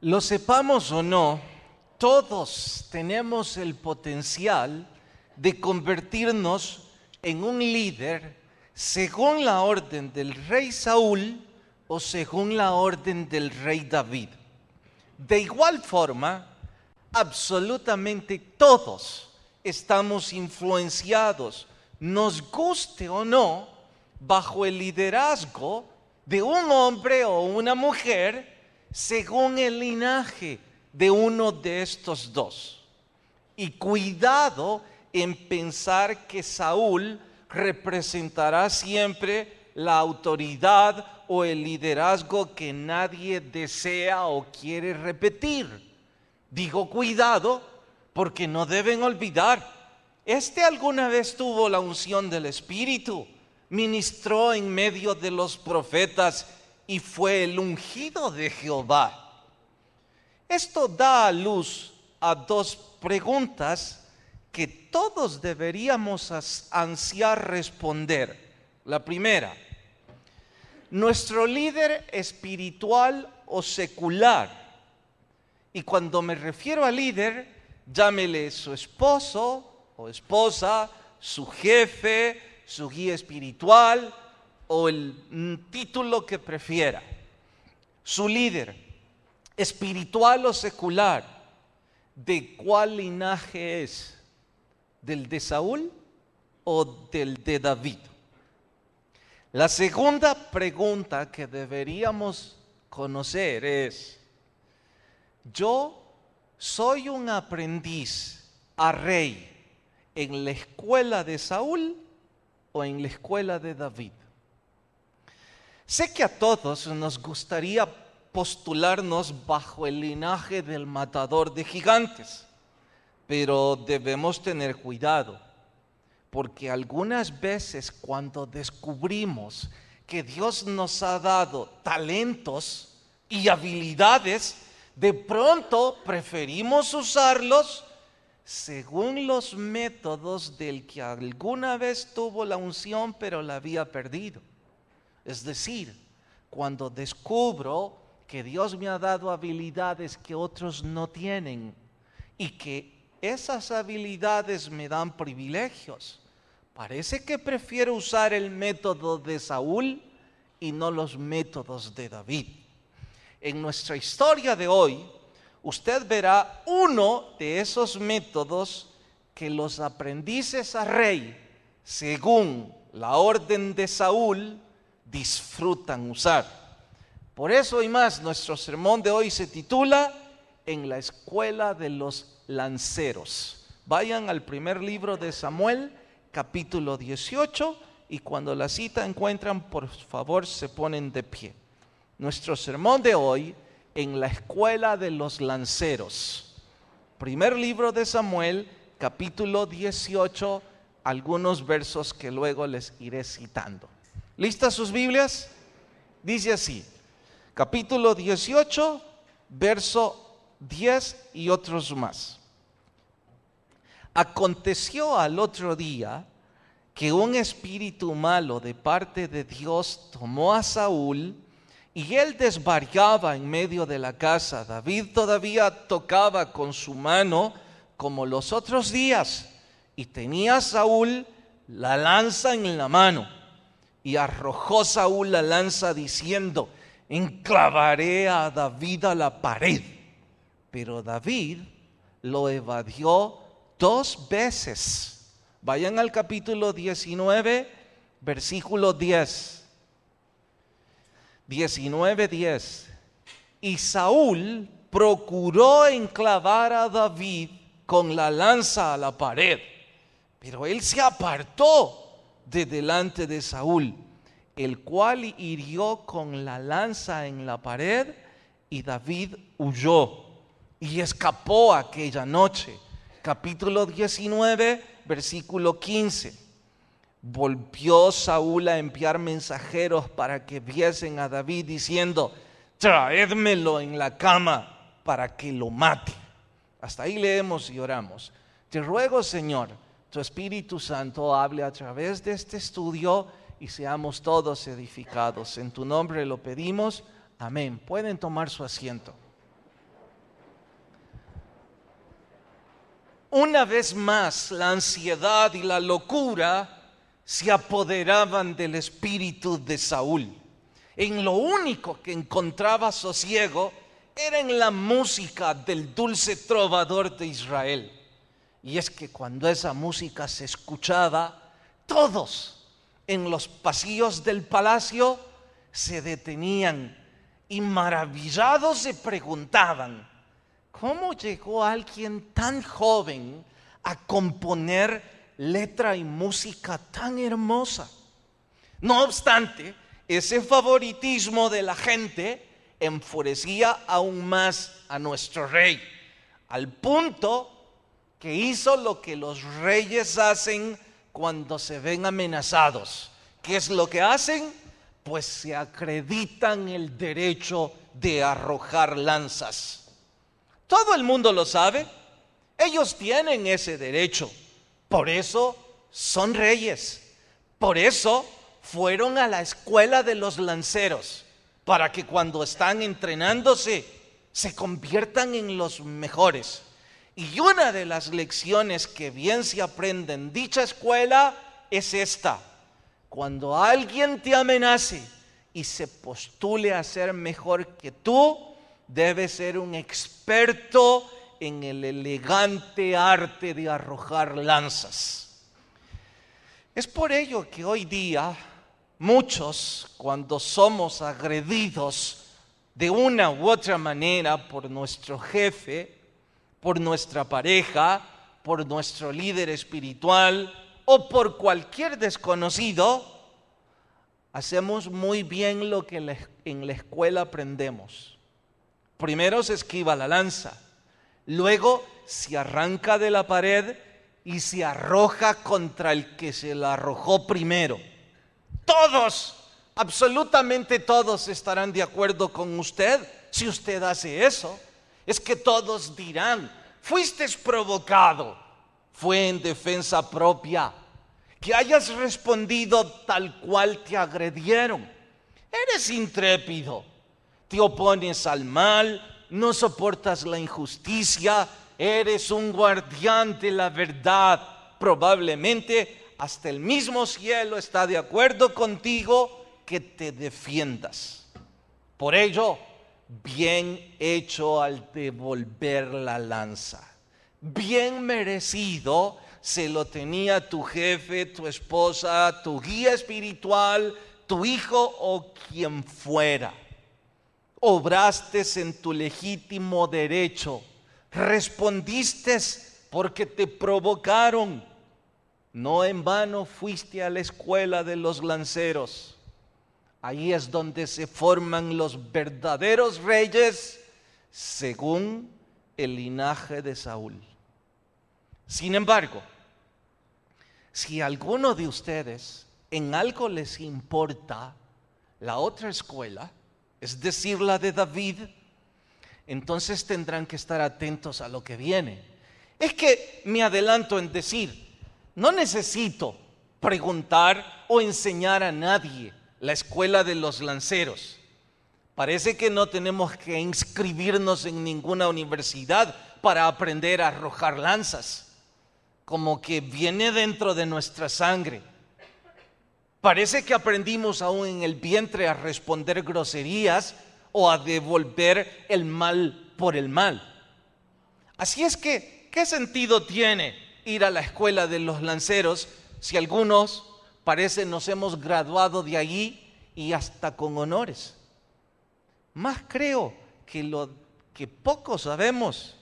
Lo sepamos o no, todos tenemos el potencial de convertirnos en un líder según la orden del rey Saúl o según la orden del rey David. De igual forma, absolutamente todos estamos influenciados, nos guste o no, bajo el liderazgo de un hombre o una mujer según el linaje de uno de estos dos. Y cuidado en pensar que Saúl representará siempre la autoridad o el liderazgo que nadie desea o quiere repetir. Digo cuidado porque no deben olvidar, alguna vez tuvo la unción del Espíritu, ministró en medio de los profetas y fue el ungido de Jehová. Esto da a luz a dos preguntas que todos deberíamos ansiar responder. La primera, ¿nuestro líder espiritual o secular? Y cuando me refiero a líder, llámele su esposo o esposa, su jefe, su guía espiritual o el título que prefiera. Su líder, espiritual o secular, ¿de cuál linaje es? ¿Del de Saúl o del de David? La segunda pregunta que deberíamos conocer es: ¿yo soy un aprendiz a rey en la escuela de Saúl o en la escuela de David? Sé que a todos nos gustaría postularnos bajo el linaje del matador de gigantes, pero debemos tener cuidado, porque algunas veces cuando descubrimos que Dios nos ha dado talentos y habilidades, de pronto preferimos usarlos según los métodos del que alguna vez tuvo la unción pero la había perdido. Es decir, cuando descubro que Dios me ha dado habilidades que otros no tienen y que esas habilidades me dan privilegios, parece que prefiero usar el método de Saúl y no los métodos de David. En nuestra historia de hoy, usted verá uno de esos métodos que los aprendices a rey, según la orden de Saúl, disfrutan usar. Por eso y más, nuestro sermón de hoy se titula En la escuela de los lanceros. Vayan al primer libro de Samuel, capítulo 18, y cuando la cita encuentran, por favor, se ponen de pie. Nuestro sermón de hoy, en la escuela de los lanceros. Primer libro de Samuel, capítulo 18, algunos versos que luego les iré citando. ¿Listas sus Biblias? Dice así, capítulo 18, verso 10 y otros más. Aconteció al otro día que un espíritu malo de parte de Dios tomó a Saúl y él desvariaba en medio de la casa. David todavía tocaba con su mano como los otros días y tenía Saúl la lanza en la mano. Y arrojó Saúl la lanza diciendo: enclavaré a David a la pared. Pero David lo evadió 2 veces. Vayan al capítulo 19, versículo 10. 19:10. Y Saúl procuró enclavar a David con la lanza a la pared, pero él se apartó de delante de Saúl, el cual hirió con la lanza en la pared, y David huyó y escapó aquella noche. Capítulo 19, versículo 15. Volvió Saúl a enviar mensajeros para que viesen a David diciendo: traédmelo en la cama para que lo mate. Hasta ahí leemos y oramos. Te ruego, Señor, tu Espíritu Santo hable a través de este estudio y seamos todos edificados. En tu nombre lo pedimos. Amén. Pueden tomar su asiento. una vez más la ansiedad y la locura se apoderaban del espíritu de Saúl. En lo único que encontraba sosiego era en la música del dulce trovador de Israel. Y es que cuando esa música se escuchaba, todos en los pasillos del palacio se detenían y maravillados se preguntaban: ¿cómo llegó alguien tan joven a componer letra y música tan hermosa? No obstante, ese favoritismo de la gente enfurecía aún más a nuestro rey, al punto que hizo lo que los reyes hacen cuando se ven amenazados. ¿Qué es lo que hacen? Pues se acreditan el derecho de arrojar lanzas. Todo el mundo lo sabe. Ellos tienen ese derecho. Por eso son reyes. Por eso fueron a la escuela de los lanceros, para que cuando están entrenándose se conviertan en los mejores. Y una de las lecciones que bien se aprende en dicha escuela es esta: cuando alguien te amenace y se postule a ser mejor que tú, debes ser un experto en el elegante arte de arrojar lanzas. Es por ello que hoy día muchos, cuando somos agredidos de una u otra manera por nuestro jefe, por nuestra pareja, por nuestro líder espiritual o por cualquier desconocido, hacemos muy bien lo que en la escuela aprendemos. Primero se esquiva la lanza, luego se arranca de la pared y se arroja contra el que se la arrojó primero. Todos, absolutamente todos estarán de acuerdo con usted si usted hace eso. Es que todos dirán: fuiste provocado, fue en defensa propia. Que hayas respondido tal cual te agredieron. Eres intrépido, te opones al mal, no soportas la injusticia, eres un guardián de la verdad. Probablemente hasta el mismo cielo está de acuerdo contigo que te defiendas. Por ello, bien hecho al devolver la lanza. Bien merecido se lo tenía tu jefe, tu esposa, tu guía espiritual, tu hijo o quien fuera. Obraste en tu legítimo derecho. Respondiste porque te provocaron. No en vano fuiste a la escuela de los lanceros. Ahí es donde se forman los verdaderos reyes según el linaje de Saúl. Sin embargo, si a alguno de ustedes en algo les importa la otra escuela, es decir, la de David, entonces tendrán que estar atentos a lo que viene. Es que me adelanto en decir, no necesito preguntar o enseñar a nadie la escuela de los lanceros. Parece que no tenemos que inscribirnos en ninguna universidad para aprender a arrojar lanzas. Como que viene dentro de nuestra sangre. Parece que aprendimos aún en el vientre a responder groserías o a devolver el mal por el mal. Así es que, ¿qué sentido tiene ir a la escuela de los lanceros si algunos parece nos hemos graduado de allí y hasta con honores? Más creo que lo que poco sabemos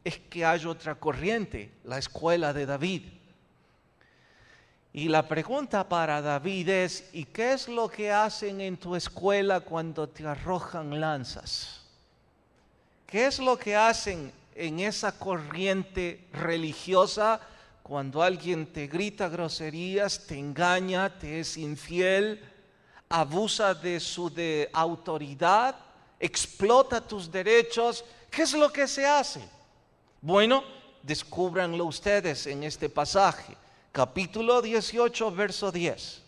es que hay otra corriente, la escuela de David. Y la pregunta para David es: ¿y qué es lo que hacen en tu escuela cuando te arrojan lanzas? ¿Qué es lo que hacen en esa corriente religiosa cuando alguien te grita groserías, te engaña, te es infiel, abusa de su autoridad, explota tus derechos? ¿Qué es lo que se hace? Bueno, descúbranlo ustedes en este pasaje, capítulo 18, verso 10.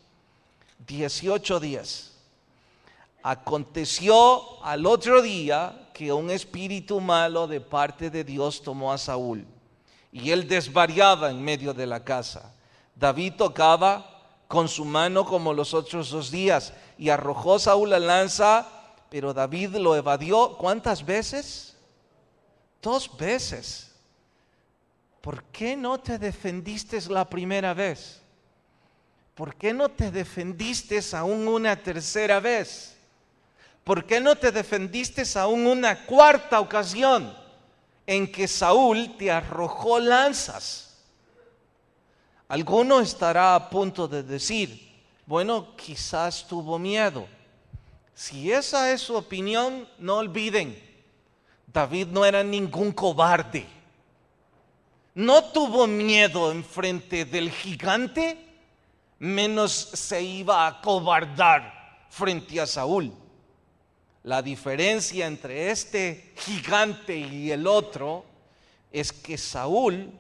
18:10. Aconteció al otro día que un espíritu malo de parte de Dios tomó a Saúl, y él desvariaba en medio de la casa. David tocaba con su mano como los otros 2 días y arrojó Saúl la lanza, pero David lo evadió. ¿Cuántas veces? 2 veces. ¿Por qué no te defendiste la primera vez? ¿Por qué no te defendiste aún una tercera vez? ¿Por qué no te defendiste aún una cuarta ocasión en que Saúl te arrojó lanzas? Alguno estará a punto de decir, bueno, quizás tuvo miedo. Si esa es su opinión, no olviden, David no era ningún cobarde. No tuvo miedo en frente del gigante, menos se iba a acobardar frente a Saúl. La diferencia entre este gigante y el otro es que Saúl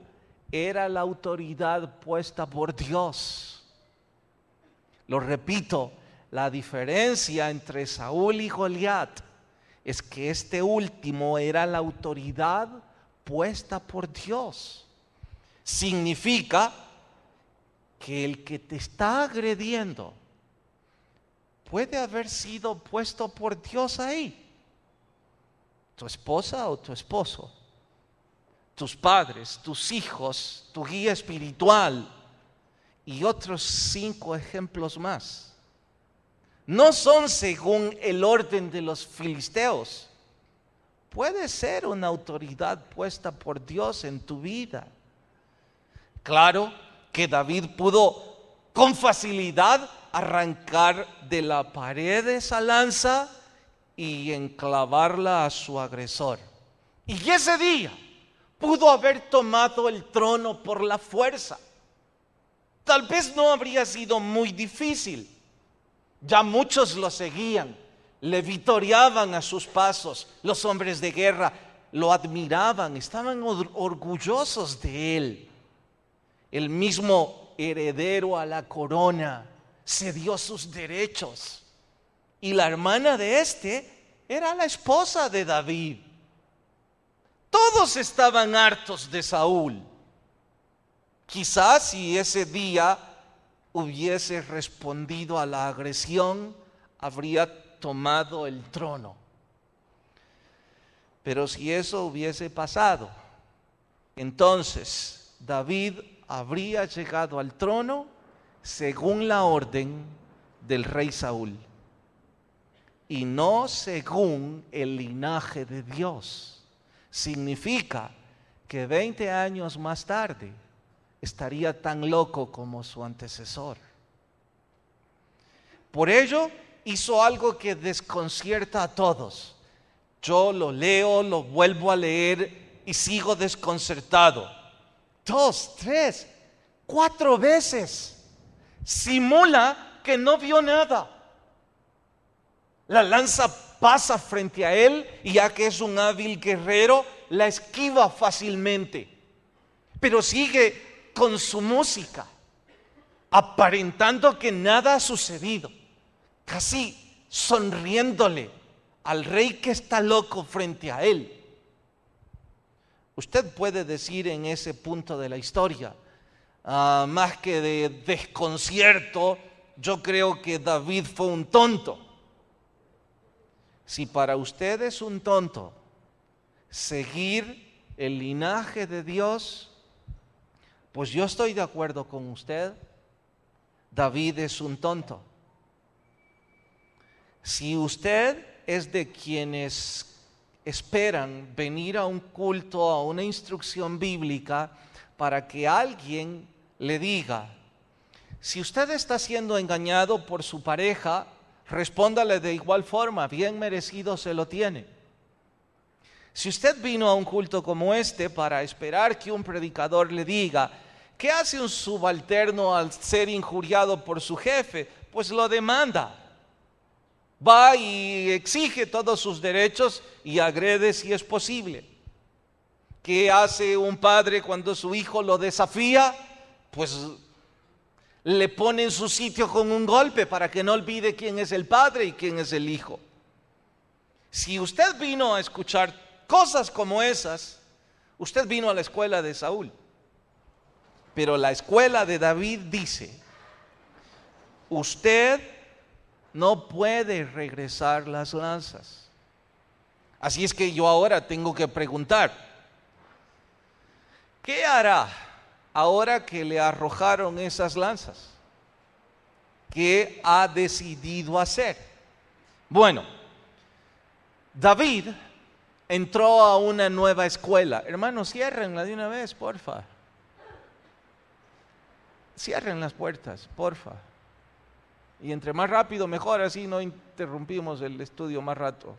era la autoridad puesta por Dios. Lo repito, la diferencia entre Saúl y Goliat es que este último era la autoridad puesta por Dios. Significa que el que te está agrediendo puede haber sido puesto por Dios ahí. Tu esposa o tu esposo, tus padres, tus hijos, tu guía espiritual y otros 5 ejemplos más. No son según el orden de los filisteos. Puede ser una autoridad puesta por Dios en tu vida. Claro que David pudo con facilidad arrancar de la pared esa lanza y enclavarla a su agresor. Y ese día pudo haber tomado el trono por la fuerza. Tal vez no habría sido muy difícil. Ya muchos lo seguían, le vitoreaban a sus pasos. Los hombres de guerra lo admiraban, estaban orgullosos de él. El mismo heredero a la corona cedió sus derechos. Y la hermana de este era la esposa de David. Todos estaban hartos de Saúl. Quizás si ese día hubiese respondido a la agresión, habría tomado el trono. Pero si eso hubiese pasado, entonces David habría llegado al trono según la orden del rey Saúl y no según el linaje de Dios. Significa que 20 años más tarde estaría tan loco como su antecesor. Por ello hizo algo que desconcierta a todos. Yo lo leo, lo vuelvo a leer y sigo desconcertado. 2, 3, 4 veces simula que no vio nada. La lanza pasa frente a él y ya que es un hábil guerrero, la esquiva fácilmente. Pero sigue con su música, aparentando que nada ha sucedido, casi sonriéndole al rey que está loco frente a él. Usted puede decir en ese punto de la historia, más que de desconcierto, yo creo que David fue un tonto. Si para usted es un tonto seguir el linaje de Dios, pues yo estoy de acuerdo con usted. David es un tonto. Si usted es de quienes esperan venir a un culto, a una instrucción bíblica, para que alguien le diga, si usted está siendo engañado por su pareja, respóndale de igual forma, bien merecido se lo tiene. Si usted vino a un culto como este para esperar que un predicador le diga, ¿qué hace un subalterno al ser injuriado por su jefe? Pues lo demanda. Va y exige todos sus derechos y agrede si es posible. ¿Qué hace un padre cuando su hijo lo desafía? Pues le pone en su sitio con un golpe para que no olvide quién es el padre y quién es el hijo. Si usted vino a escuchar cosas como esas, usted vino a la escuela de Saúl. Pero la escuela de David dice, usted no puede regresar las lanzas. Así es que yo ahora tengo que preguntar, ¿qué hará ahora que le arrojaron esas lanzas? ¿Qué ha decidido hacer? Bueno, David entró a una nueva escuela. Hermanos, ciérrenla de una vez, porfa. Cierren las puertas, porfa. Y entre más rápido mejor, así no interrumpimos el estudio más rato.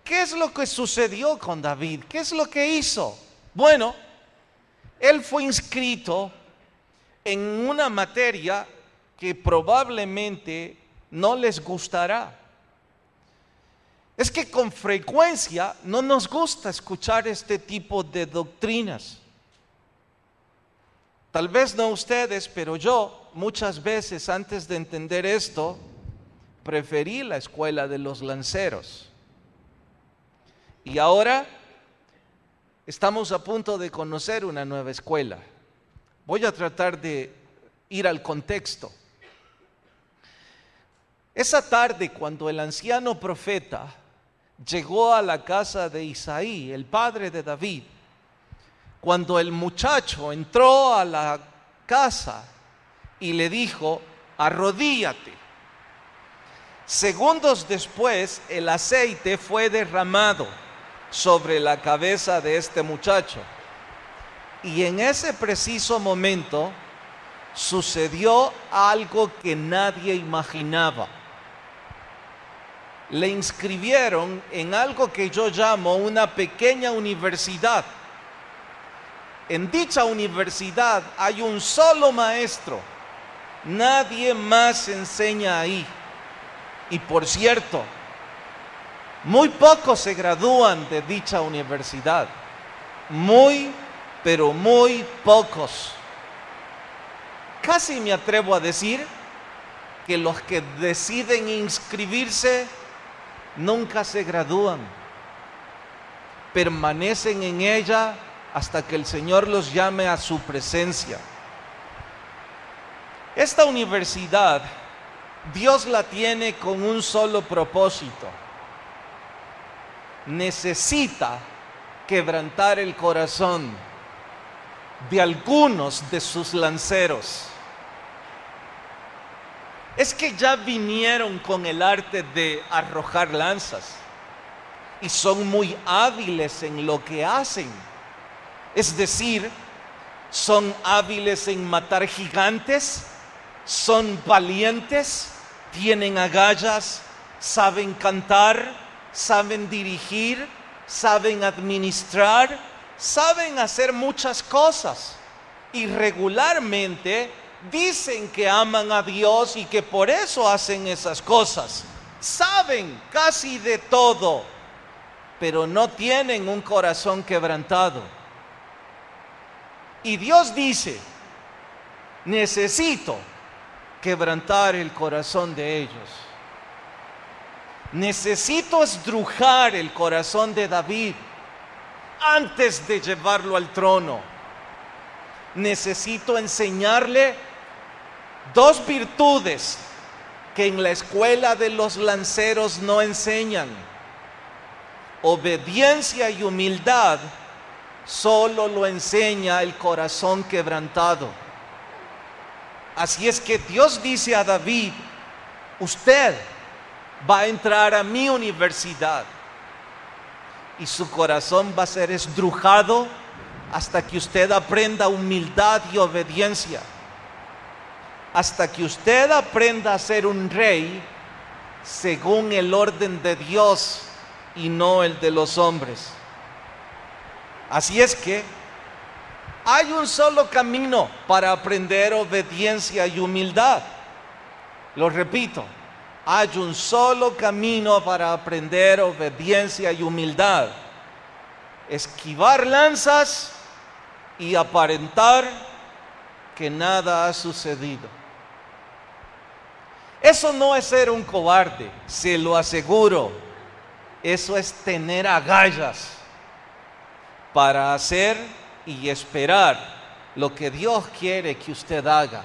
¿Qué es lo que sucedió con David? ¿Qué es lo que hizo? Bueno, él fue inscrito en una materia que probablemente no les gustará. Es que con frecuencia no nos gusta escuchar este tipo de doctrinas. Tal vez no ustedes, pero yo muchas veces antes de entender esto, preferí la escuela de los lanceros. Y ahora estamos a punto de conocer una nueva escuela. Voy a tratar de ir al contexto. Esa tarde, cuando el anciano profeta llegó a la casa de Isaí, el padre de David, cuando el muchacho entró a la casa y le dijo, arrodíllate. Segundos después, el aceite fue derramado sobre la cabeza de este muchacho. Y en ese preciso momento sucedió algo que nadie imaginaba. Le inscribieron en algo que yo llamo una pequeña universidad. En dicha universidad hay un solo maestro, nadie más enseña ahí. Y por cierto, muy pocos se gradúan de dicha universidad, pero muy pocos. Casi me atrevo a decir que los que deciden inscribirse nunca se gradúan, permanecen en ella hasta que el Señor los llame a su presencia. Esta universidad, Dios la tiene con un solo propósito. Necesita quebrantar el corazón de algunos de sus lanceros. Es que ya vinieron con el arte de arrojar lanzas y son muy hábiles en lo que hacen. Es decir, son hábiles en matar gigantes, son valientes, tienen agallas, saben cantar, saben dirigir, saben administrar, saben hacer muchas cosas. Y regularmente dicen que aman a Dios y que por eso hacen esas cosas. Saben casi de todo, pero no tienen un corazón quebrantado. Y Dios dice, necesito quebrantar el corazón de ellos. Necesito estrujar el corazón de David antes de llevarlo al trono. Necesito enseñarle dos virtudes que en la escuela de los lanceros no enseñan. Obediencia y humildad solo lo enseña el corazón quebrantado. Así es que Dios dice a David, usted va a entrar a mi universidad y su corazón va a ser estrujado hasta que usted aprenda humildad y obediencia, hasta que usted aprenda a ser un rey según el orden de Dios y no el de los hombres. Así es que hay un solo camino para aprender obediencia y humildad. Lo repito, hay un solo camino para aprender obediencia y humildad. Esquivar lanzas y aparentar que nada ha sucedido. Eso no es ser un cobarde, se lo aseguro. Eso es tener agallas para hacer y esperar lo que Dios quiere que usted haga.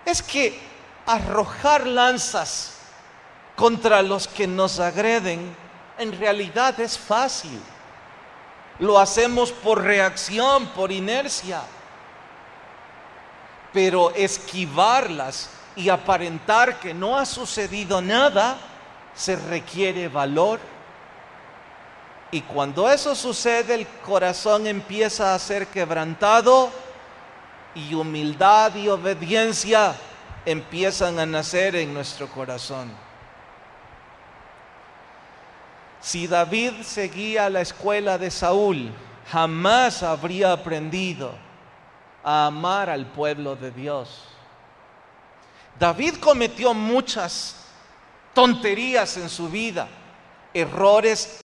Es que arrojar lanzas contra los que nos agreden en realidad es fácil. Lo hacemos por reacción, por inercia. Pero esquivarlas y aparentar que no ha sucedido nada, se requiere valor. Y cuando eso sucede, el corazón empieza a ser quebrantado y humildad y obediencia empiezan a nacer en nuestro corazón. Si David seguía la escuela de Saúl, jamás habría aprendido a amar al pueblo de Dios. David cometió muchas tonterías en su vida, errores